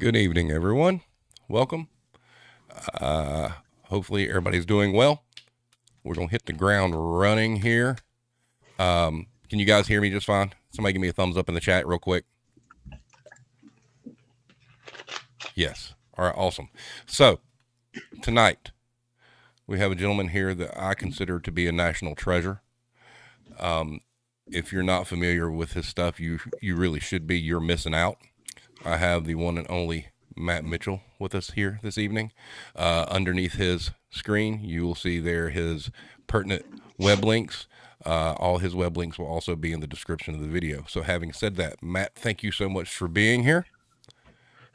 Good evening, everyone. Welcome. Hopefully, everybody's doing well. We're going to hit the ground running here. Can you guys hear me just fine? Somebody give me a thumbs up in the chat real quick. Yes. All right, awesome. So, tonight, we have a gentleman here that I consider to be a national treasure. If you're not familiar with his stuff, you really should be. You're missing out. I have the one and only Matt Mitchell with us here this evening. Underneath his screen, you will see there his pertinent web links. All his web links will also be in the description of the video. So having said that, Matt, thank you so much for being here.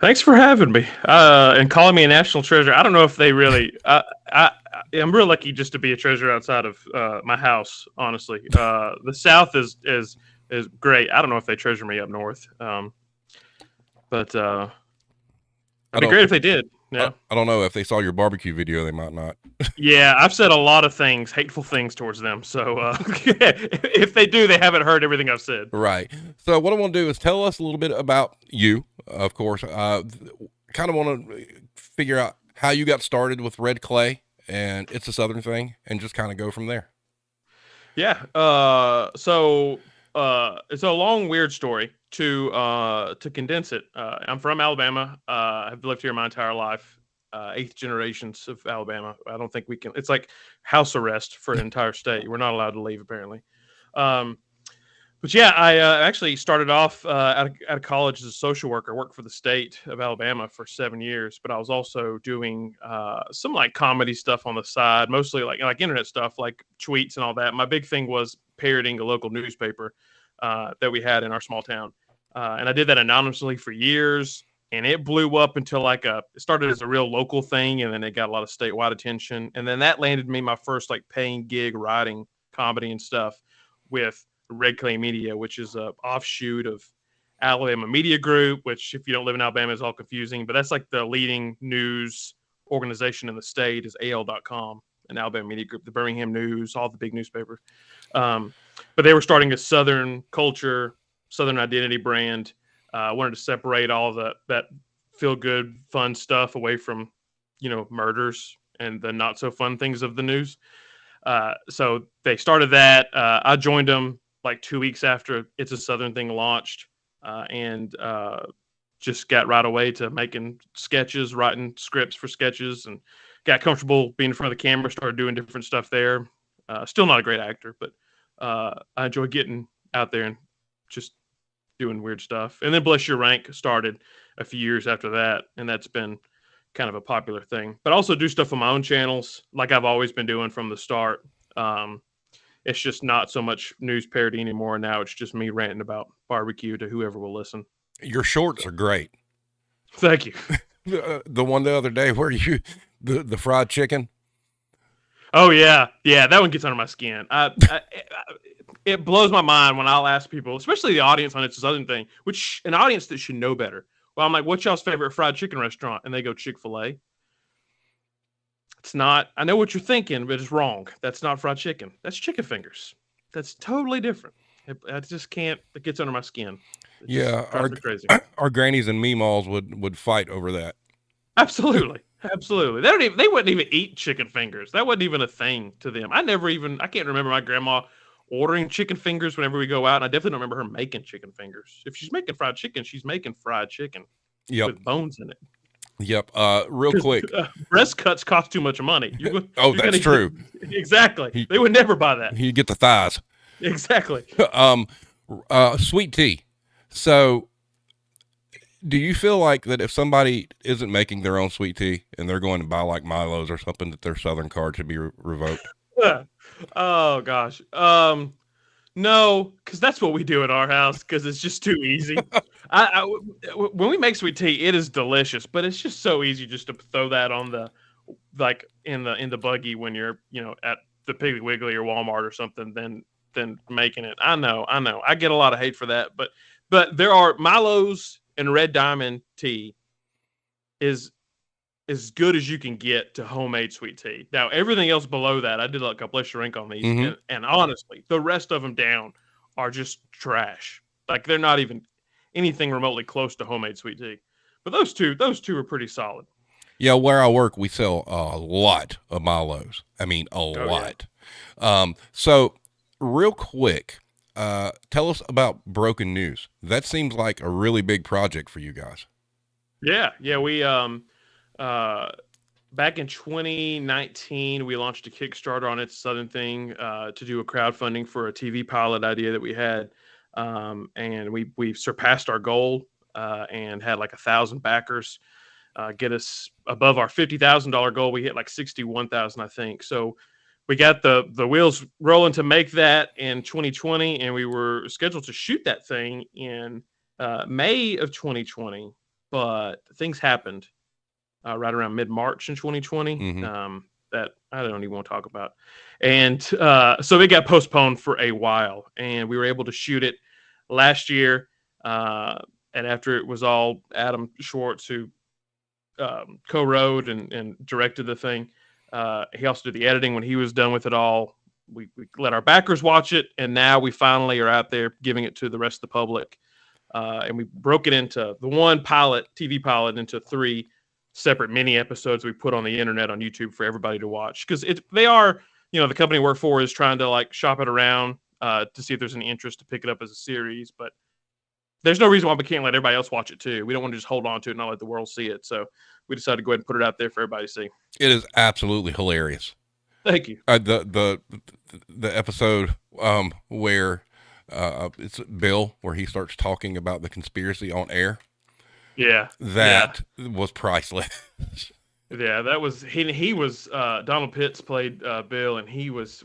Thanks for having me and calling me a national treasure. I don't know if they really. I'm real lucky just to be a treasure outside of my house. Honestly, the South is great. I don't know if they treasure me up north, but it'd be great if they did. Yeah, I don't know if they saw your barbecue video. They might not. Yeah, I've said a lot of things, hateful things towards them. So if they do, they haven't heard everything I've said. Right. So what I want to do is tell us a little bit about you. Of course, kind of want to figure out how you got started with red clay and It's a Southern Thing, and just kind of go from there. Yeah. So it's a long, weird story to condense it. I'm from Alabama. I've lived here my entire life. 8th generations of Alabama. I don't think we can. It's like house arrest for an entire state. We're not allowed to leave, apparently. But yeah, I actually started off out of college as a social worker. I worked for the state of Alabama for 7 years, but I was also doing some like comedy stuff on the side, mostly like internet stuff, like tweets and all that. My big thing was parroting a local newspaper that we had in our small town, and I did that anonymously for years. And it blew up until it started as a real local thing, and then it got a lot of statewide attention. And then that landed me my first like paying gig writing comedy and stuff with Red Clay Media, which is a offshoot of Alabama Media Group, which if you don't live in Alabama is all confusing, but that's like the leading news organization in the state is AL.com, an Alabama Media Group, the Birmingham News, all the big newspapers. But they were starting a Southern culture, Southern identity brand. Wanted to separate all that feel good, fun stuff away from, murders and the not so fun things of the news. So they started that. I joined them like 2 weeks after It's a Southern Thing launched, and just got right away to making sketches, writing scripts for sketches, and got comfortable being in front of the camera. Started doing different stuff there. Still not a great actor, but I enjoy getting out there and just doing weird stuff. And then Bless Your Rank started a few years after that, and that's been kind of a popular thing. But I also do stuff on my own channels, like I've always been doing from the start. It's just not so much news parody anymore. Now it's just me ranting about barbecue to whoever will listen. Your shorts are great. Thank you. The one the other day where the fried chicken. Oh yeah, that one gets under my skin. It blows my mind when I'll ask people, especially the audience on It's a Southern Thing, which an audience that should know better. Well, I'm like, what's y'all's favorite fried chicken restaurant? And they go Chick-fil-A. It's not. I know what you're thinking, but it's wrong. That's not fried chicken. That's chicken fingers. That's totally different. I just can't. It gets under my skin. Yeah, crazy. Our grannies and meemaws would fight over that. Absolutely. They wouldn't even eat chicken fingers. That wasn't even a thing to them. I can't remember my grandma ordering chicken fingers whenever we go out. And I definitely don't remember her making chicken fingers. If she's making fried chicken, she's making fried chicken with bones in it. Yep. Real quick. Breast cuts cost too much money. That's true. Exactly. They would never buy that. You get the thighs. Exactly. Sweet tea. So do you feel like that if somebody isn't making their own sweet tea and they're going to buy like Milo's or something, that their Southern card should be revoked? Oh gosh. No, because that's what we do at our house because it's just too easy. When we make sweet tea, it is delicious, but it's just so easy just to throw that on in the buggy when you're at the Piggly Wiggly or Walmart or something than making it. I know. I get a lot of hate for that, but there are Milo's and Red Diamond tea is as good as you can get to homemade sweet tea. Now, everything else below that, I did like a Bless Your Ink on these, and honestly, the rest of them down are just trash. Like they're not even anything remotely close to homemade sweet tea. But those two are pretty solid. Yeah, where I work, we sell a lot of Milos. I mean, a Oh yeah. lot. So real quick, tell us about Broken News. That seems like a really big project for you guys. Yeah. We uh back in 2019, we launched a Kickstarter on It's Southern Thing to do a crowdfunding for a TV pilot idea that we had, and we surpassed our goal and had like 1,000 backers. Get us above our $50,000 goal. We hit like 61,000, I think. So we got the wheels rolling to make that in 2020, and we were scheduled to shoot that thing in May of 2020, but things happened right around mid March in 2020 Mm-hmm. that I don't even want to talk about, and so it got postponed for a while, and we were able to shoot it last year. And after it was all Adam Schwartz who co-wrote and directed the thing. He also did the editing when he was done with it all. We let our backers watch it, and now we finally are out there giving it to the rest of the public. And we broke it into the one TV pilot, into 3 separate mini episodes we put on the internet on YouTube for everybody to watch. Because they are, the company I work for is trying to like shop it around to see if there's any interest to pick it up as a series, but there's no reason why we can't let everybody else watch it too. We don't want to just hold on to it and not let the world see it. So we decided to go ahead and put it out there for everybody to see. It is absolutely hilarious. Thank you. The episode where it's Bill, where he starts talking about the conspiracy on air. Yeah, that was priceless. Yeah, that was he was Donald Pitts played Bill, and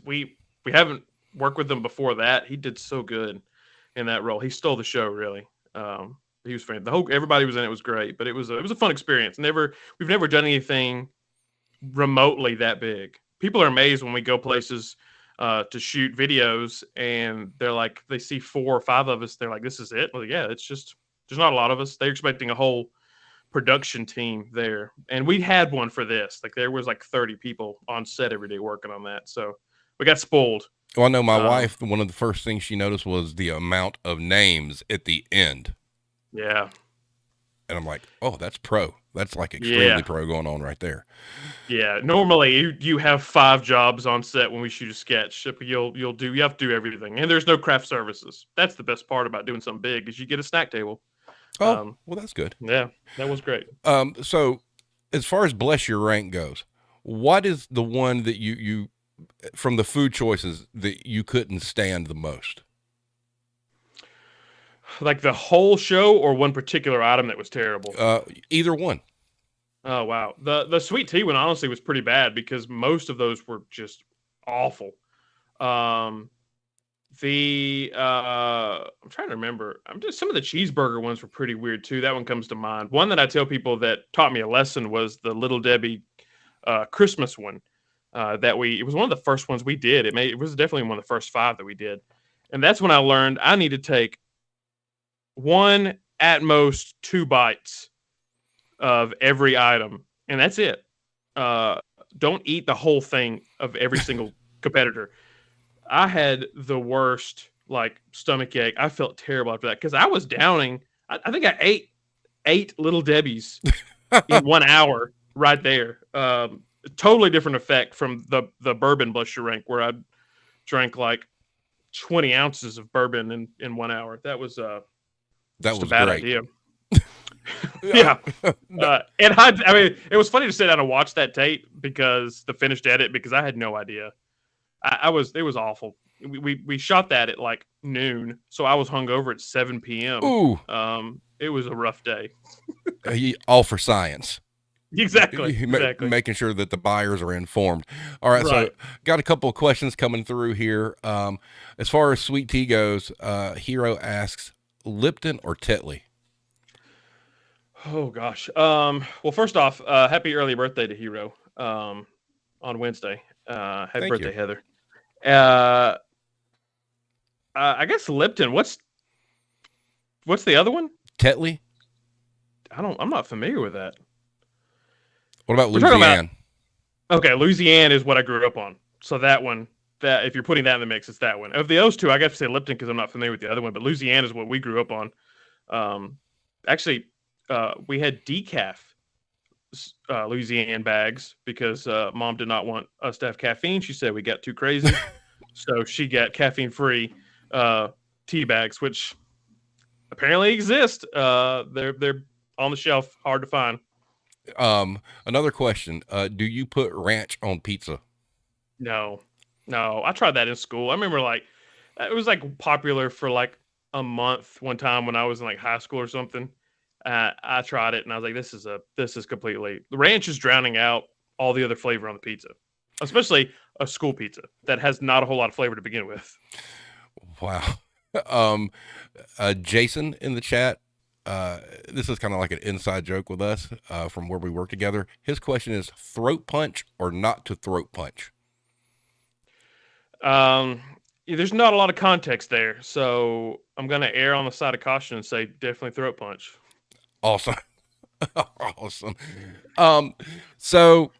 we haven't worked with him before that. He did so good in that role. He stole the show, really. He was fantastic. Everybody was in it. Was great, but it was a fun experience. We've never done anything remotely that big. People are amazed when we go places to shoot videos, and they're like, they see 4 or 5 of us. They're like, "This is it." Well, yeah, it's just there's not a lot of us. They're expecting a whole production team there, and we had one for this. Like there was like 30 people on set every day working on that. So we got spoiled. Well, I know my wife, one of the first things she noticed was the amount of names at the end. Yeah. And I'm like, oh, that's pro. That's like extremely pro going on right there. Yeah. Normally you have 5 jobs on set when we shoot a sketch. You have to do everything. And there's no craft services. That's the best part about doing something big is you get a snack table. Oh, well, that's good. Yeah, that was great. So as far as Bless Your Rank goes, what is the one that you from the food choices that you couldn't stand the most? Like the whole show or one particular item that was terrible? Either one. Oh, wow. The sweet tea one honestly was pretty bad because most of those were just awful. I'm trying to remember. Some of the cheeseburger ones were pretty weird too. That one comes to mind. One that I tell people that taught me a lesson was the Little Debbie Christmas one. It was one of the first ones we did. It was definitely one of the first 5 that we did. And that's when I learned I need to take 1 at most 2 bites of every item. And that's it. Don't eat the whole thing of every single competitor. I had the worst stomach ache. I felt terrible after that because I was downing. I think I ate 8 Little Debbies in 1 hour right there. Totally different effect from the bourbon Bless Your Rank where I drank like 20 ounces of bourbon in 1 hour. That was a bad great idea. Yeah. And I mean, it was funny to sit down and watch that tape because the finished edit, because I had no idea. It was awful. We shot that at like noon, so I was hungover at 7 p.m. Ooh. It was a rough day. All for science. Exactly. Making sure that the buyers are informed. All right. So got a couple of questions coming through here. As far as sweet tea goes, Hero asks, Lipton or Tetley? Oh gosh. Well, first off, happy early birthday to Hero on Wednesday. Happy Thank birthday, you. Heather. I guess Lipton. What's the other one? Tetley. I'm not familiar with that. What about Louisiana? Okay, Louisiana is what I grew up on. So that one, if you're putting that in the mix, it's that one. Of those two, I got to say Lipton because I'm not familiar with the other one. But Louisiana is what we grew up on. Actually, we had decaf Louisiana bags because mom did not want us to have caffeine. She said we got too crazy, so she got caffeine free tea bags, which apparently exist. They're on the shelf, hard to find. Another question. Do you put ranch on pizza? No, no, I tried that in school. I remember like it was like popular for like a month one time when I was in like high school or something. I tried it and I was like, this is completely the ranch is drowning out all the other flavor on the pizza, especially a school pizza that has not a whole lot of flavor to begin with. Wow. um, Jason in the chat. This is kind of like an inside joke with us from where we work together. His question is throat punch or not to throat punch? There's not a lot of context there, so I'm gonna err on the side of caution and say definitely throat punch. Awesome. Awesome. So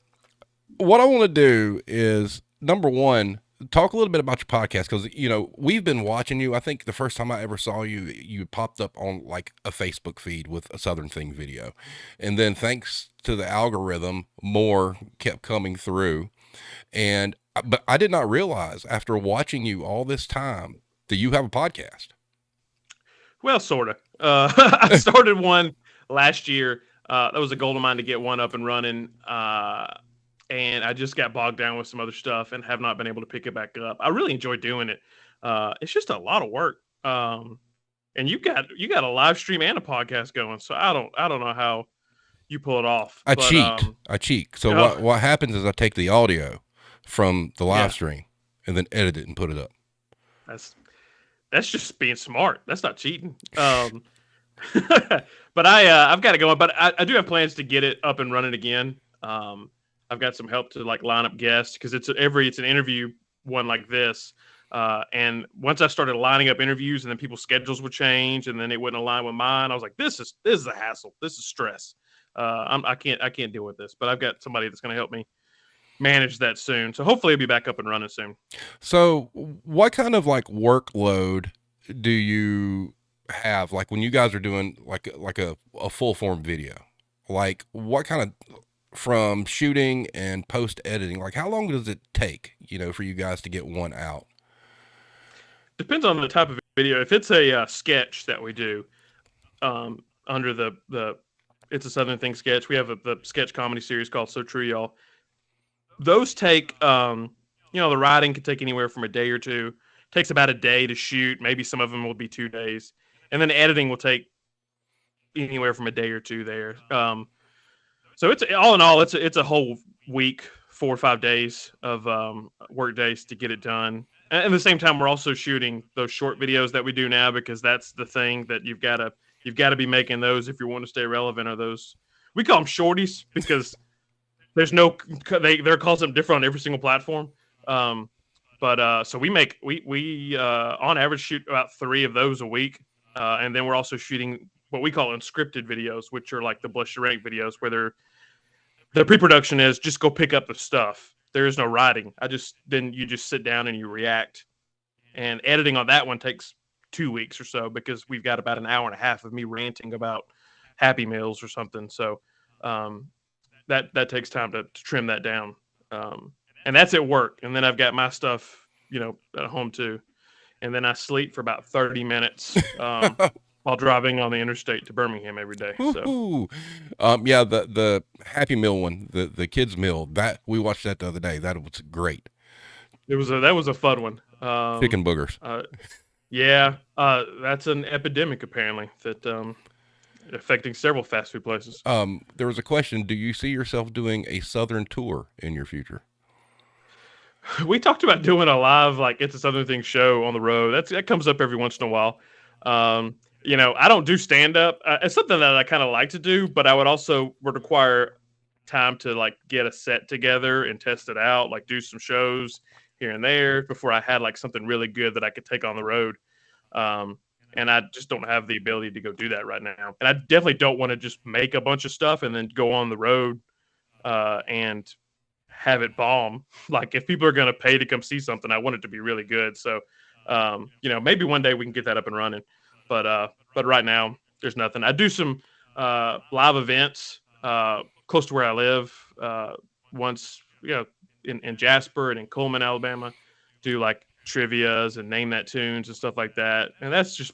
what I want to do is number one, talk a little bit about your podcast. Cause we've been watching you. I think the first time I ever saw you, you popped up on like a Facebook feed with a Southern Thing video. And then thanks to the algorithm, more kept coming through. But I did not realize after watching you all this time that you have a podcast. Well, sort of. I started one last year. That was a goal of mine to get one up and running. And I just got bogged down with some other stuff and have not been able to pick it back up. I really enjoy doing it. It's just a lot of work. And you got a live stream and a podcast going. So I don't know how you pull it off. I cheat. So what happens is I take the audio from the live stream and then edit it and put it up. That's just being smart. That's not cheating. But I've got it going. But I do have plans to get it up and running again. I've got some help to like line up guests because it's an interview one like this. And once I started lining up interviews and then people's schedules would change and then it wouldn't align with mine, I was like, this is a hassle. This is stress. I can't deal with this. But I've got somebody that's going to help me manage that soon. So hopefully it'll be back up and running soon. So what kind of like workload do you have? Like when you guys are doing like a full form video, like what kind of, from shooting and post editing, like how long does it take, for you guys to get one out? Depends on the type of video. If it's a sketch that we do under the It's a Southern Thing sketch, we have the sketch comedy series called So True Y'all. Those take, the writing could take anywhere from a day or two. It takes about a day to shoot. Maybe some of them will be 2 days. And then the editing will take anywhere from a day or two there. So it's all in all, it's a whole week, 4 or 5 days of work days to get it done. And at the same time, we're also shooting those short videos that we do now because that's the thing that you've got to be making those if you want to stay relevant. Are those, we call them shorties because there's their calls them different on every single platform. So we on average shoot about 3 of those a week. And then we're also shooting what we call unscripted videos, which are like the Bless Your Rank videos where the pre-production is just go pick up the stuff. There is no writing. Then you just sit down and you react. And editing on that one takes 2 weeks or so because we've got about an hour and a half of me ranting about Happy Meals or something. So that takes time to trim that down. And that's at work. And then I've got my stuff, at home too. And then I sleep for about 30 minutes while driving on the interstate to Birmingham every day. So, the Happy Meal one, the kids meal, that we watched that the other day. That was great. That was a fun one. Chicken boogers. That's an epidemic apparently that affecting several fast food places. There was a question: do you see yourself doing a Southern tour in your future? We talked about doing a live, like It's a Southern Thing show on the road. That comes up every once in a while. I don't do stand up. It's something that I kind of like to do, but I would require time to like get a set together and test it out, like do some shows here and there before I had like something really good that I could take on the road. And I just don't have the ability to go do that right now. And I definitely don't want to just make a bunch of stuff and then go on the road and have it bomb. Like if people are going to pay to come see something, I want it to be really good. So, maybe one day we can get that up and running. But right now there's nothing. I do some live events close to where I live. Once, in Jasper and in Coleman, Alabama, do like trivias and name that tunes and stuff like that. And that's just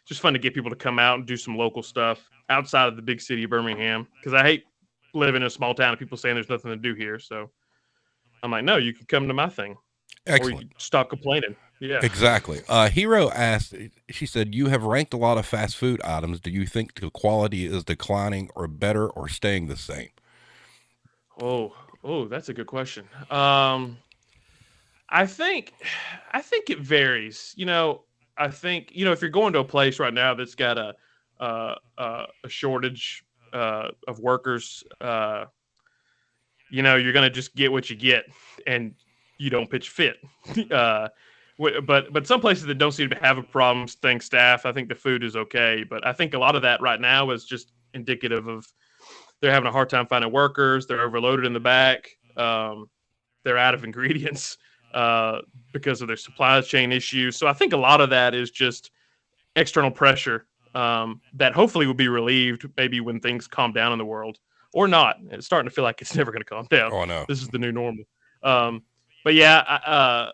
just fun to get people to come out and do some local stuff outside of the big city of Birmingham. Because I hate living in a small town and people saying there's nothing to do here. So I'm like, no, you can come to my thing, or you Excellent. can stop complaining. Yeah. Exactly. Hero asked, she said, you have ranked a lot of fast food items. Do you think the quality is declining or better or staying the same? Oh, that's a good question. I think, I think it varies. I think if you're going to a place right now that's got a shortage of workers, you're gonna just get what you get, and you don't pitch fit. uh, but some places that don't seem to have a problem staying staff, I think the food is okay. But I think a lot of that right now is just indicative of they're having a hard time finding workers. They're overloaded in the back. They're out of ingredients uh, because of their supply chain issues. So I think a lot of that is just external pressure that hopefully will be relieved maybe when things calm down in the world, or not. It's starting to feel like it's never going to calm down. Oh, no. This is the new normal. But yeah,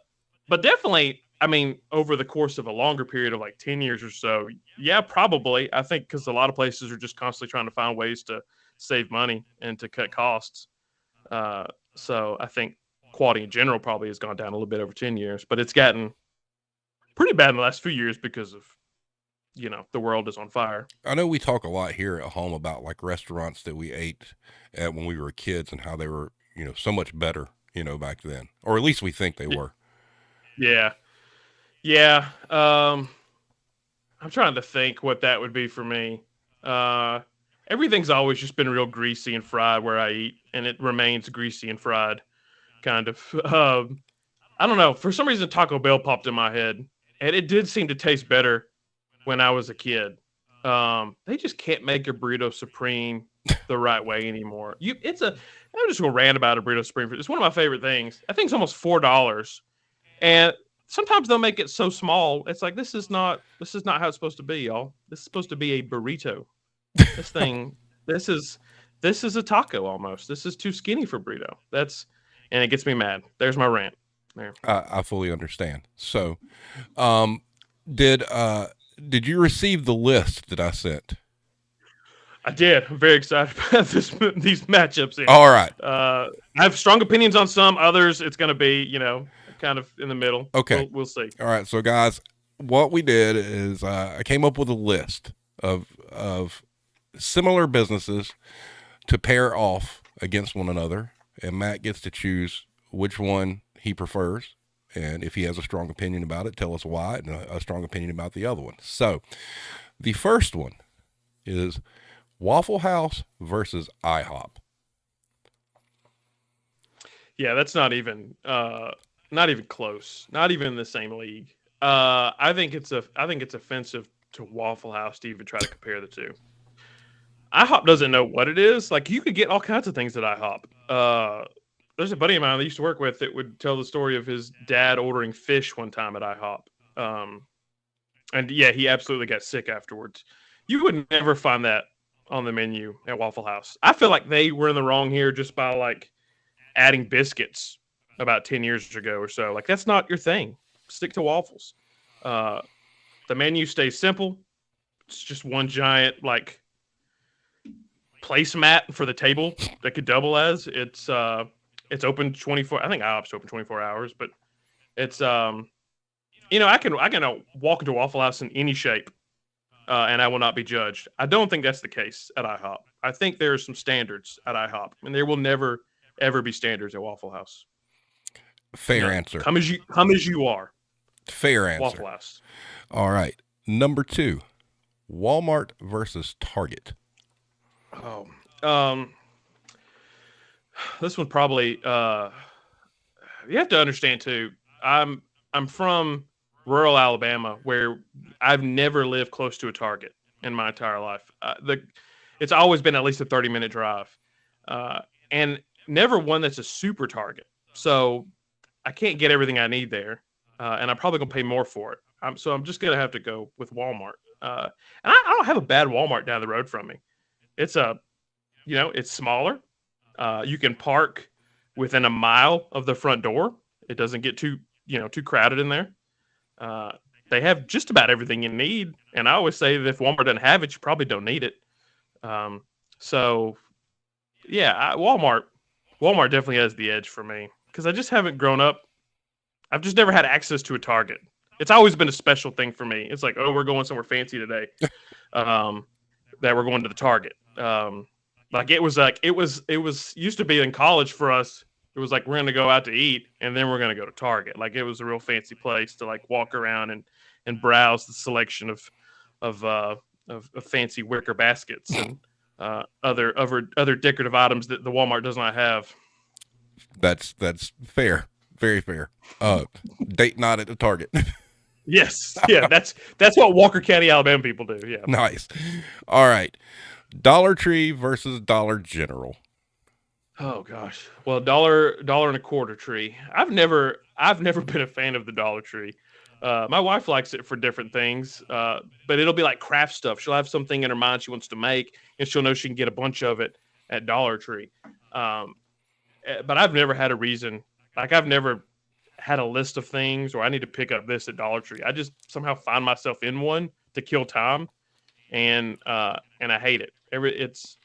but definitely, I mean, over the course of a longer period of like 10 years or so, yeah, probably. I think because a lot of places are just constantly trying to find ways to save money and to cut costs. So I think quality in general probably has gone down a little bit over 10 years, but it's gotten pretty bad in the last few years because of, the world is on fire. I know we talk a lot here at home about like restaurants that we ate at when we were kids and how they were, so much better, back then, or at least we think they were. Yeah. Yeah. I'm trying to think what that would be for me. Uh, Everything's always just been real greasy and fried where I eat, and it remains greasy and fried, kind of. I don't know. For some reason, Taco Bell popped in my head, and it did seem to taste better when I was a kid. They just can't make a burrito supreme the right way anymore. I'm just gonna rant about a burrito supreme. It's one of my favorite things. I think it's almost $4, and sometimes they'll make it so small. It's like this is not how it's supposed to be, y'all. This is supposed to be a burrito. This thing, this is this is a taco almost. This is too skinny for burrito. And it gets me mad. There's my rant. There. I fully understand. So, um, did did you receive the list that I sent? I did. I'm very excited about these matchups here. All right. I have strong opinions on some. Others, it's going to be, kind of in the middle. Okay. We'll see. All right. So, guys, what we did is I came up with a list of similar businesses to pair off against one another, and Matt gets to choose which one he prefers. And if he has a strong opinion about it, tell us why, and a strong opinion about the other one. So, the first one is Waffle House versus IHOP. Yeah, that's not even close. Not even in the same league. I think it's offensive to Waffle House to even try to compare the two. IHOP doesn't know what it is. Like, you could get all kinds of things at IHOP. There's a buddy of mine that I used to work with that would tell the story of his dad ordering fish one time at IHOP. And yeah, he absolutely got sick afterwards. You would never find that on the menu at Waffle House. I feel like they were in the wrong here just by like adding biscuits about 10 years ago or so. Like, that's not your thing. Stick to waffles. Uh, the menu stays simple. It's just one giant like placemat for the table that could double as it's open 24. I think IHOP's open 24 hours, but it's I can walk into Waffle House in any shape, and I will not be judged. I don't think that's the case at IHOP. I think there are some standards at IHOP, and there will never ever be standards at Waffle House. Fair No, answer. come as you are. Fair answer. Waffle House. All right. Number 2, Walmart versus Target. Oh, um, this one probably. You have to understand too. I'm from rural Alabama, where I've never lived close to a Target in my entire life. It's always been at least a 30-minute drive, and never one that's a super Target. So I can't get everything I need there, and I'm probably gonna pay more for it. So I'm just gonna have to go with Walmart. And I don't have a bad Walmart down the road from me. It's it's smaller. You can park within a mile of the front door. It doesn't get too crowded in there. Uh, they have just about everything you need. And I always say that if Walmart doesn't have it, you probably don't need it. Um, so yeah, Walmart definitely has the edge for me because I just haven't grown up. I've just never had access to a Target. It's always been a special thing for me. It's like, oh, we're going somewhere fancy today. Um, that we're going to the Target. It was used to be in college for us. It was like we're gonna go out to eat and then we're gonna go to Target. Like it was a real fancy place to like walk around and browse the selection of fancy wicker baskets and other decorative items that the Walmart does not have. That's fair, very fair. Date night at the Target. Yes, yeah, that's what Walker County, Alabama people do. Yeah. Nice. All right, Dollar Tree versus Dollar General. Oh gosh. Well, dollar and a quarter tree. I've never been a fan of the Dollar Tree. My wife likes it for different things, but it'll be like craft stuff. She'll have something in her mind she wants to make, and she'll know she can get a bunch of it at Dollar Tree. Um, but I've never had a reason. Like I've never had a list of things, or I need to pick up this at Dollar Tree. I just somehow find myself in one to kill time, and I hate it. It's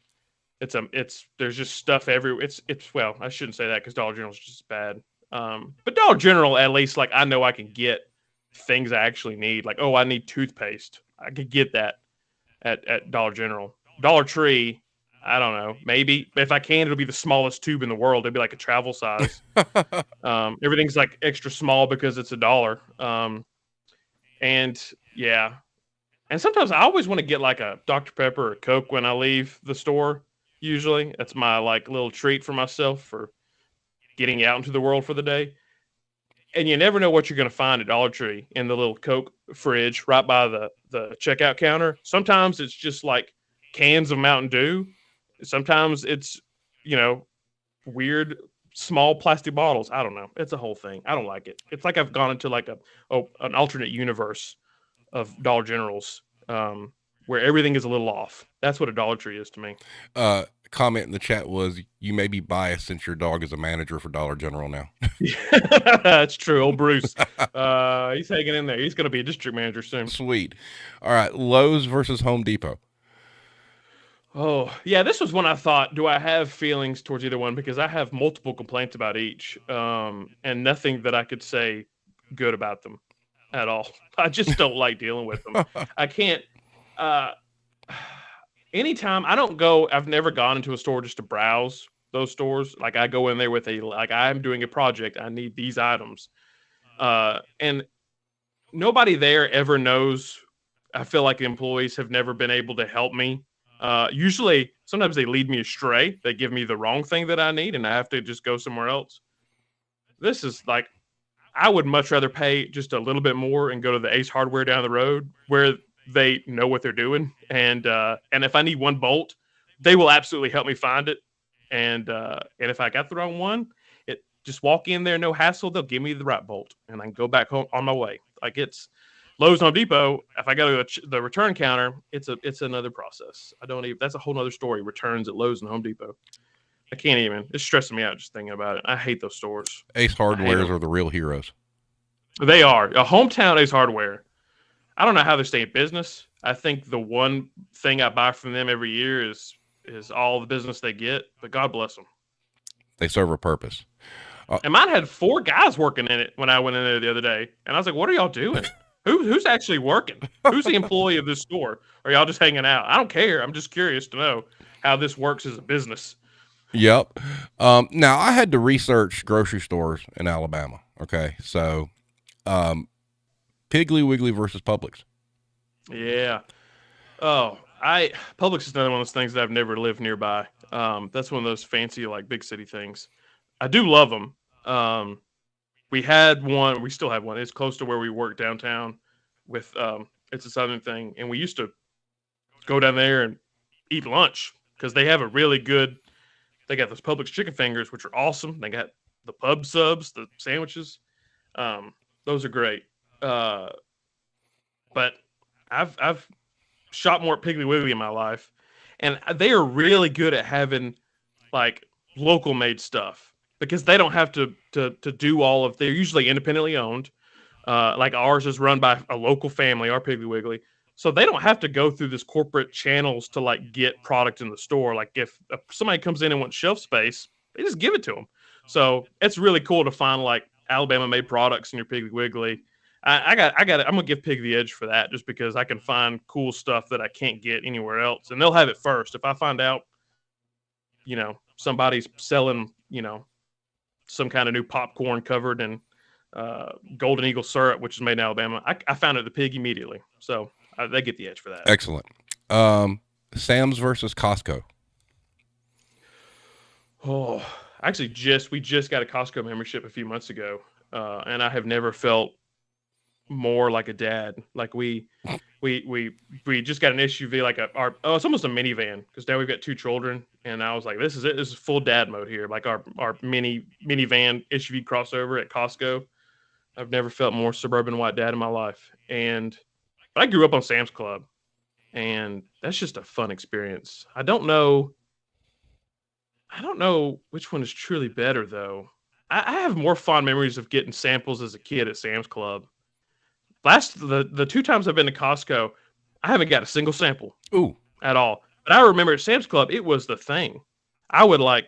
there's just stuff everywhere. It's well, I shouldn't say that because Dollar General is just bad. But Dollar General, at least, like I know I can get things I actually need. Like, oh, I need toothpaste. I could get that at Dollar General. Dollar Tree, I don't know. Maybe if I can, it'll be the smallest tube in the world. It'll be like a travel size. Everything's like extra small because it's $1. And yeah, and sometimes I always want to get like a Dr. Pepper or a Coke when I leave the store. Usually, that's my like little treat for myself for getting out into the world for the day. And you never know what you're going to find at Dollar Tree in the little Coke fridge right by the checkout counter. Sometimes it's just like cans of Mountain Dew. Sometimes it's you know weird small plastic bottles. I don't know. It's a whole thing. I don't like it. It's like I've gone into like an alternate universe of Dollar Generals, where everything is a little off. That's what a Dollar Tree is to me. Comment in the chat was, you may be biased since your dog is a manager for Dollar General now. That's true. Old Bruce. He's hanging in there. He's going to be a district manager soon. Sweet. All right. Lowe's versus Home Depot. Oh, yeah. This was one I thought, do I have feelings towards either one? Because I have multiple complaints about each, and nothing that I could say good about them at all. I just don't like dealing with them. I can't. Anytime I've never gone into a store just to browse those stores. Like I go in there with I'm doing a project. I need these items. And nobody there ever knows. I feel like the employees have never been able to help me. Usually, sometimes they lead me astray. They give me the wrong thing that I need, and I have to just go somewhere else. This is like, I would much rather pay just a little bit more and go to the Ace Hardware down the road where they know what they're doing. And if I need one bolt, they will absolutely help me find it. And if I got the wrong one, just walk in there, no hassle. They'll give me the right bolt, and I can go back home on my way. Like it's Lowe's, Home Depot. If I go to the return counter, it's another process. I don't even. That's a whole other story. Returns at Lowe's and Home Depot. I can't even. It's stressing me out just thinking about it. I hate those stores. Ace Hardwares are the real heroes. They are. A hometown Ace Hardware. I don't know how they stay in business. I think the one thing I buy from them every year is all the business they get. But God bless them. They serve a purpose. And mine had 4 guys working in it when I went in there the other day. And I was like, what are y'all doing? Who's actually working? Who's the employee of this store? Or are y'all just hanging out? I don't care. I'm just curious to know how this works as a business. Yep. Now, I had to research grocery stores in Alabama. Okay. So, Piggly Wiggly versus Publix. Yeah. Oh, Publix is another one of those things that I've never lived nearby. That's one of those fancy, like, big city things. I do love them. We had one. We still have one. It's close to where we work downtown. It's a Southern thing, and we used to go down there and eat lunch because they have a really good. They got those Publix chicken fingers, which are awesome. They got the pub subs, the sandwiches. Those are great. But I've shop more at Piggly Wiggly in my life, and they are really good at having like local made stuff because they don't have to do all of. They're usually independently owned. Like ours is run by a local family, our Piggly Wiggly. So they don't have to go through this corporate channels to like get product in the store. Like if somebody comes in and wants shelf space, they just give it to them. So it's really cool to find like Alabama made products in your Piggly Wiggly. I'm gonna give Pig the edge for that, just because I can find cool stuff that I can't get anywhere else, and they'll have it first. If I find out, somebody's selling, some kind of new popcorn covered in Golden Eagle syrup, which is made in Alabama, I found it at the Pig immediately. So they get the edge for that. Excellent. Sam's versus Costco. Oh, actually, we just got a Costco membership a few months ago, and I have never felt more like a dad. Like we just got an SUV, like it's almost a minivan, because now we've got 2 children, and I was like, this is it. This is full dad mode here. Like our minivan SUV crossover at Costco. I've never felt more suburban white dad in my life. But I grew up on Sam's Club, and that's just a fun experience. I don't know which one is truly better, though. I have more fond memories of getting samples as a kid at Sam's Club. The 2 times I've been to Costco, I haven't got a single sample. Ooh. At all. But I remember at Sam's Club, it was the thing. I would I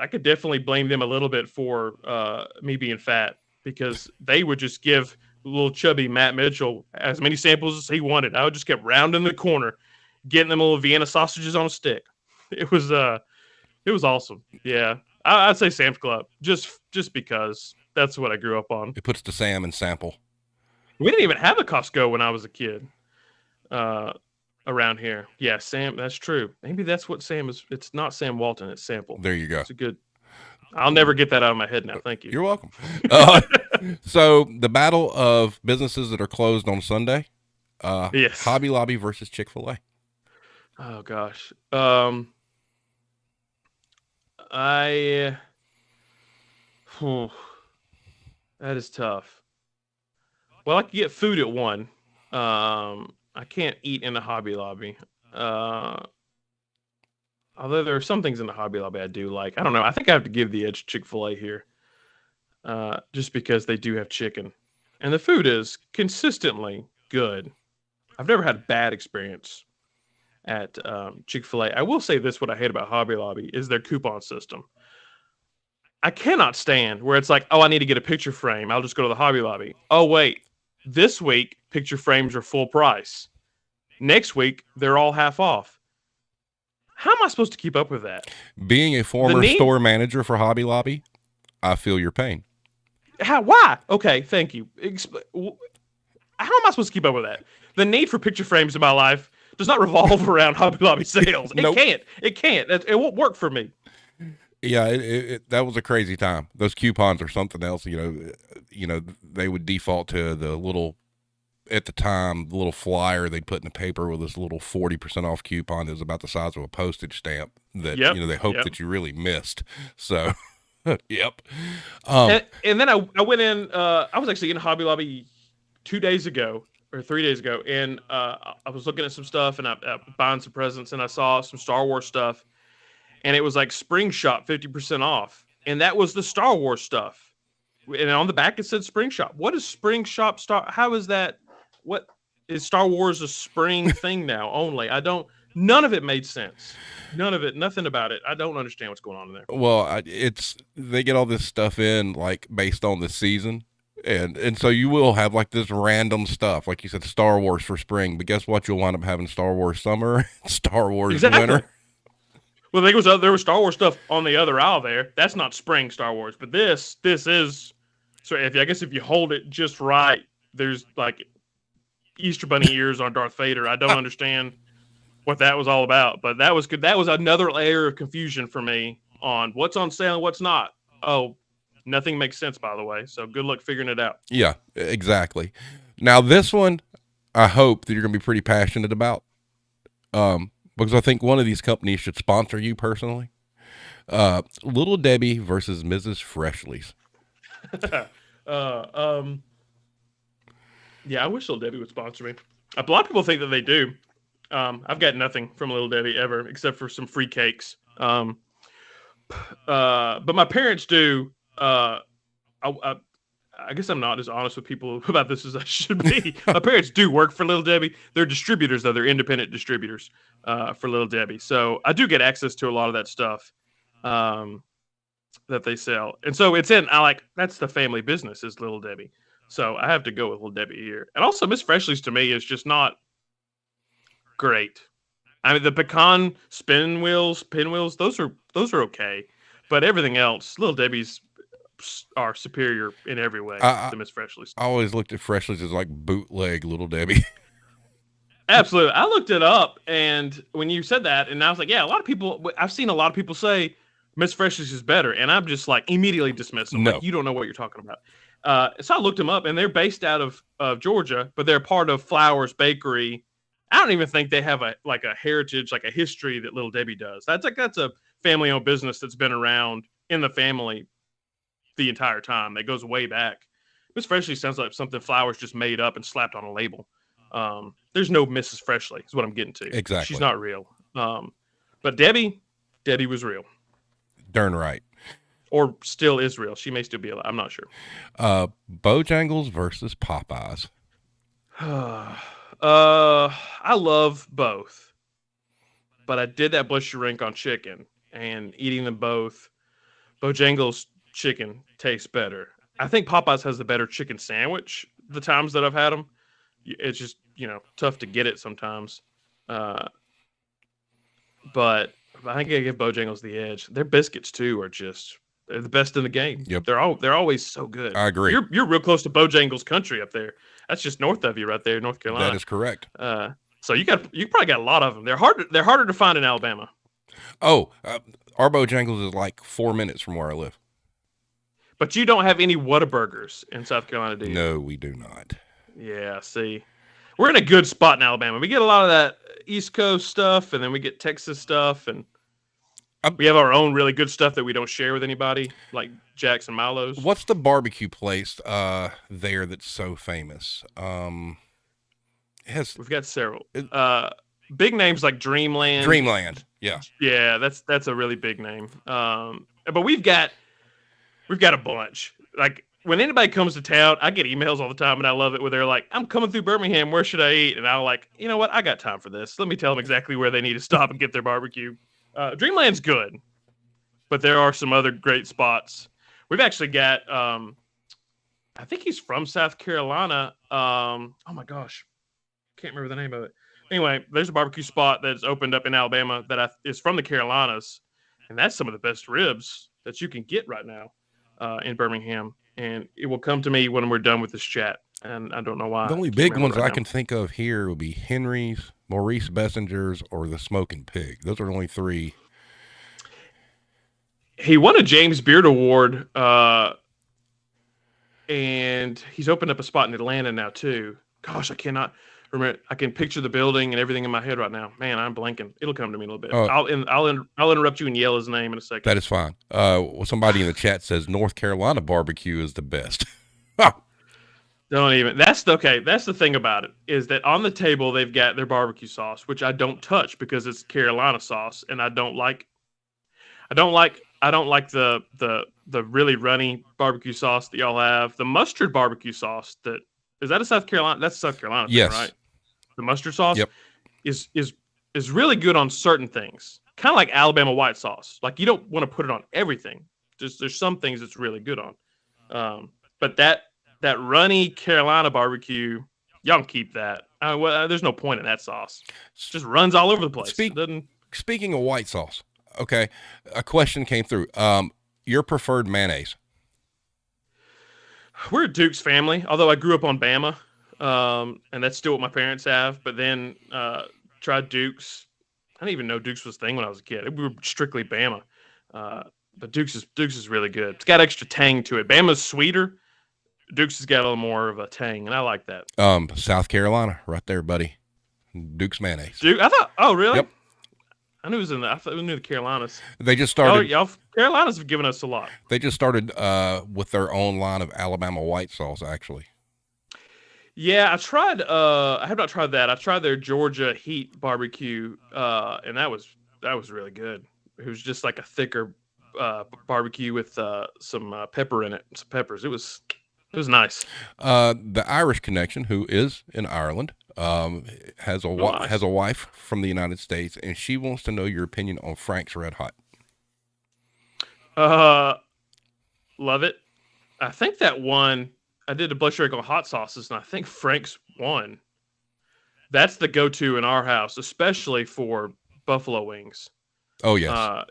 could definitely blame them a little bit for me being fat, because they would just give little chubby Matt Mitchell as many samples as he wanted. I would just kept rounding the corner, getting them little Vienna sausages on a stick. It was awesome. Yeah, I'd say Sam's Club, just because that's what I grew up on. It puts the Sam in sample. We didn't even have a Costco when I was a kid. Around here. Yeah, Sam, that's true. Maybe that's what Sam is. It's not Sam Walton, it's Sample. There you go. It's a good. I'll never get that out of my head now. Thank you. You're welcome. So the battle of businesses that are closed on Sunday. Yes. Hobby Lobby versus Chick-fil-A. Oh gosh. That is tough. Well, I could get food at one. I can't eat in the Hobby Lobby. Although there are some things in the Hobby Lobby I do like. I don't know. I think I have to give the edge to Chick-fil-A here. Just because they do have chicken. And the food is consistently good. I've never had a bad experience at Chick-fil-A. I will say this, what I hate about Hobby Lobby is their coupon system. I cannot stand where it's like, oh, I need to get a picture frame. I'll just go to the Hobby Lobby. Oh, wait. This week, picture frames are full price. Next week, they're all half off. How am I supposed to keep up with that? Being a former store manager for Hobby Lobby, I feel your pain. Why? Okay, thank you. How am I supposed to keep up with that? The need for picture frames in my life does not revolve around Hobby Lobby sales. Nope. It can't. It won't work for me. Yeah, that was a crazy time. Those coupons are something else. They would default to the little, at the time, the little flyer they'd put in the paper with this little 40% off coupon that was about the size of a postage stamp that, they hoped that you really missed. So, yep. And then I went in, I was actually in Hobby Lobby 2 days ago or 3 days ago, and I was looking at some stuff and I buying some presents, and I saw some Star Wars stuff. And it was like Spring Shop 50% off. And that was the Star Wars stuff. And on the back it said Spring Shop. What is Spring Shop how is that? What is Star Wars a spring thing now only? None of it made sense. None of it, nothing about it. I don't understand what's going on in there. Well, they get all this stuff in like based on the season. And so you will have like this random stuff, like you said, Star Wars for spring, but guess what? You'll wind up having Star Wars summer, Star Wars winter. Well, there was Star Wars stuff on the other aisle there. That's not spring Star Wars, but this is. So I guess if you hold it just right, there's like Easter Bunny ears on Darth Vader. I don't understand what that was all about, but that was good. That was another layer of confusion for me on what's on sale and what's not. Oh, nothing makes sense, by the way. So good luck figuring it out. Yeah, exactly. Now this one, I hope that you're going to be pretty passionate about. Because I think one of these companies should sponsor you personally. Little Debbie versus Mrs. Freshly's. Yeah, I wish Little Debbie would sponsor me. A lot of people think that they do. I've got nothing from Little Debbie ever except for some free cakes. But my parents do. I guess I'm not as honest with people about this as I should be. My parents do work for Little Debbie. They're distributors, though. They're independent distributors for Little Debbie. So I do get access to a lot of that stuff that they sell. And so that's the family business is Little Debbie. So I have to go with Little Debbie here. And also Miss Freshly's to me is just not great. I mean, the pecan pinwheels, those are okay. But everything else, Little Debbie's are superior in every way to Miss Freshly's. I always looked at Freshly's as like bootleg Little Debbie. Absolutely. I looked it up, and when you said that, and I was like, yeah, I've seen a lot of people say Miss Freshly's is better, and I'm just like immediately dismiss them. No. Like, you don't know what you're talking about. So I looked them up, and they're based out of Georgia, but they're part of Flowers Bakery. I don't even think they have a heritage, like a history that Little Debbie does. That's a family-owned business that's been around in the family the entire time. That goes way back. Miss Freshly sounds like something Flowers just made up and slapped on a label. There's no Mrs. Freshly is what I'm getting to. Exactly. She's not real. But Debbie was real. Darn right. Or still is real. She may still be alive. I'm not sure. Bojangles versus Popeyes. I love both. But I did that bless your rank on chicken, and eating them both. Bojangles chicken tastes better. I think Popeyes has the better chicken sandwich the times that I've had them. It's just, tough to get it sometimes. But I think I give Bojangles the edge. Their biscuits too they're the best in the game. Yep. They're always so good. I agree. You're real close to Bojangles country up there. That's just north of you right there, North Carolina. That is correct. So you probably got a lot of them. They're harder to find in Alabama. Oh, our Bojangles is like 4 minutes from where I live. But you don't have any Whataburgers in South Carolina, do you? No, we do not. Yeah, see. We're in a good spot in Alabama. We get a lot of that East Coast stuff, and then we get Texas stuff, and we have our own really good stuff that we don't share with anybody, like Jack's and Milo's. What's the barbecue place there that's so famous? We've got several. Big names like Dreamland. Dreamland, yeah. Yeah, that's a really big name. But we've got a bunch. Like, when anybody comes to town, I get emails all the time, and I love it, where they're like, I'm coming through Birmingham, where should I eat? And I'm like, you know what? I got time for this. Let me tell them exactly where they need to stop and get their barbecue. Dreamland's good, but there are some other great spots. We've actually got, I think he's from South Carolina. Oh my gosh. Can't remember the name of it. Anyway, there's a barbecue spot that's opened up in Alabama that is from the Carolinas, and that's some of the best ribs that you can get right now in Birmingham. And it will come to me when we're done with this chat, and I don't know why. The only big ones I can think of here would be Henry's, Maurice Bessinger's, or the Smoking Pig. Those are the only three. He won a James Beard Award, and he's opened up a spot in Atlanta now too. Gosh, I cannot remember. I can picture the building and everything in my head right now. Man, I'm blanking. It'll come to me in a little bit. I'll interrupt you and yell his name in a second. That is fine. Somebody in the chat says North Carolina barbecue is the best. Don't even. That's the thing about it, is that on the table they've got their barbecue sauce, which I don't touch because it's Carolina sauce, and I don't like the really runny barbecue sauce that y'all have. The mustard barbecue sauce is that a South Carolina? That's a South Carolina thing, yes. Right? The mustard sauce, yep. is really good on certain things. Kind of like Alabama white sauce. Like, you don't want to put it on everything. There's some things it's really good on. But that runny Carolina barbecue, y'all can keep that. There's no point in that sauce. It just runs all over the place. Speaking of white sauce, okay, a question came through. Your preferred mayonnaise? We're a Duke's family, although I grew up on Bama, and that's still what my parents have. But then tried Duke's. I didn't even know Duke's was a thing when I was a kid. We were strictly Bama. But Duke's is really good. It's got extra tang to it. Bama's sweeter. Duke's has got a little more of a tang, and I like that. South Carolina, right there, buddy. Duke's mayonnaise. Duke, I thought. Oh, really? Yep. I knew it was in. I thought we knew the Carolinas. They just started. Y'all Carolinas have given us a lot. They just started with their own line of Alabama white sauce, actually. Yeah, I tried. I have not tried that. I tried their Georgia Heat barbecue, and that was really good. It was just like a thicker barbecue with some pepper in it, some peppers. It was nice. The Irish connection, who is in Ireland, Oh, has nice. a wife from the United States, and she wants to know your opinion on Frank's Red Hot. Uh, love it. I think that one. I did a blood sugar on hot sauces, and I think Frank's won. That's the go-to in our house, especially for buffalo wings. Oh yes, Uh,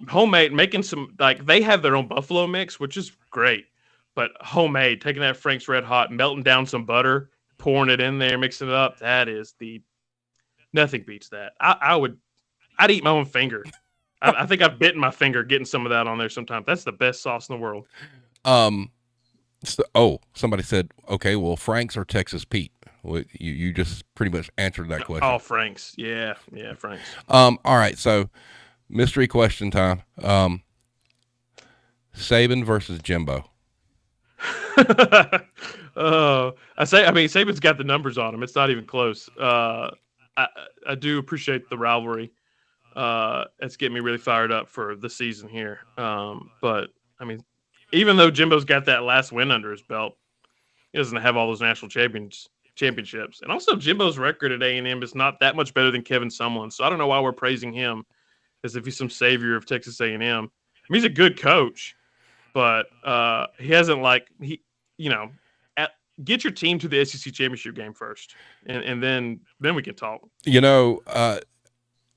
Homemade, making some like they have their own buffalo mix, which is great. But homemade, taking that Frank's Red Hot, melting down some butter, pouring it in there, mixing it up. That is the nothing beats that. I'd eat my own finger. I think I've bitten my finger getting some of that on there sometimes. That's the best sauce in the world. um, somebody said, okay, well, Frank's or Texas Pete. Well, you just pretty much answered that question. Oh, Frank's. Yeah, Frank's. All right, so mystery question time. Saban versus Jimbo. I mean, Saban's got the numbers on him. It's not even close. I, I do appreciate the rivalry. It's getting me really fired up for the season here. But I mean, even though Jimbo's got that last win under his belt, he doesn't have all those national championships. And also, Jimbo's record at A&M is not that much better than Kevin Sumlin. So I don't know why we're praising him as if he's some savior of Texas A&M. I mean, he's a good coach, but he hasn't you know, at, get your team to the SEC championship game first, and then we can talk. You know,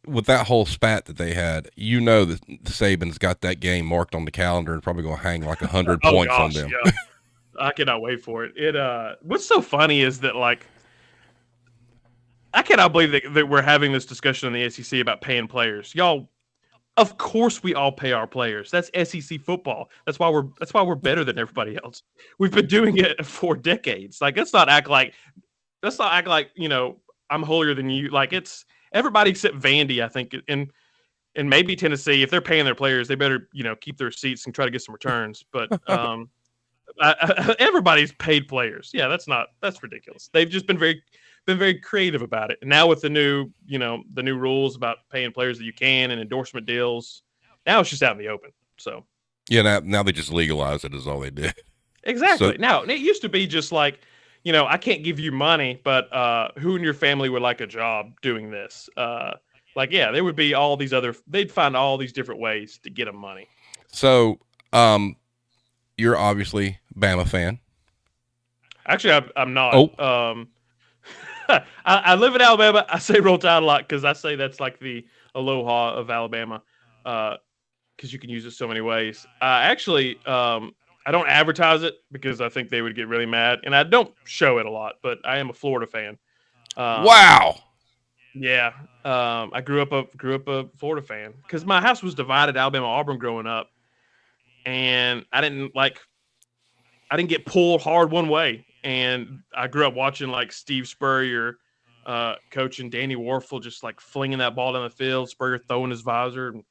with that whole spat that they had, you know that Saban's got that game marked on the calendar and probably going to hang like 100 Oh points on gosh, them. yeah. I cannot wait for it. What's so funny is that I cannot believe that we're having this discussion in the SEC about paying players. Y'all, of course we all pay our players. That's SEC football. That's why we're better than everybody else. We've been doing it for decades. Like let's not act like I'm holier than you. Like it's everybody except Vandy, I think, and maybe Tennessee. If they're paying their players, they better keep their seats and try to get some returns. But everybody's paid players. Yeah, that's ridiculous. They've just been very creative about it. And now with the new rules about paying players that you can and endorsement deals, now it's just out in the open. So Yeah, now they just legalize it is all they did. So exactly. Now it used to be just like, I can't give you money, but who in your family would like a job doing this? Yeah, there would be they'd find all these different ways to get them money. so you're obviously Bama fan. Actually, I'm not. Oh, I live in Alabama. I say Roll Tide a lot because I say that's like the aloha of Alabama, because you can use it so many ways. I don't advertise it because I think they would get really mad, and I don't show it a lot. But I am a Florida fan. Um, wow. yeah, I grew up a Florida fan because my house was divided Alabama Auburn growing up, and I didn't get pulled hard one way. And I grew up watching like Steve Spurrier coaching, Danny Warfel just like flinging that ball down the field, Spurrier throwing his visor and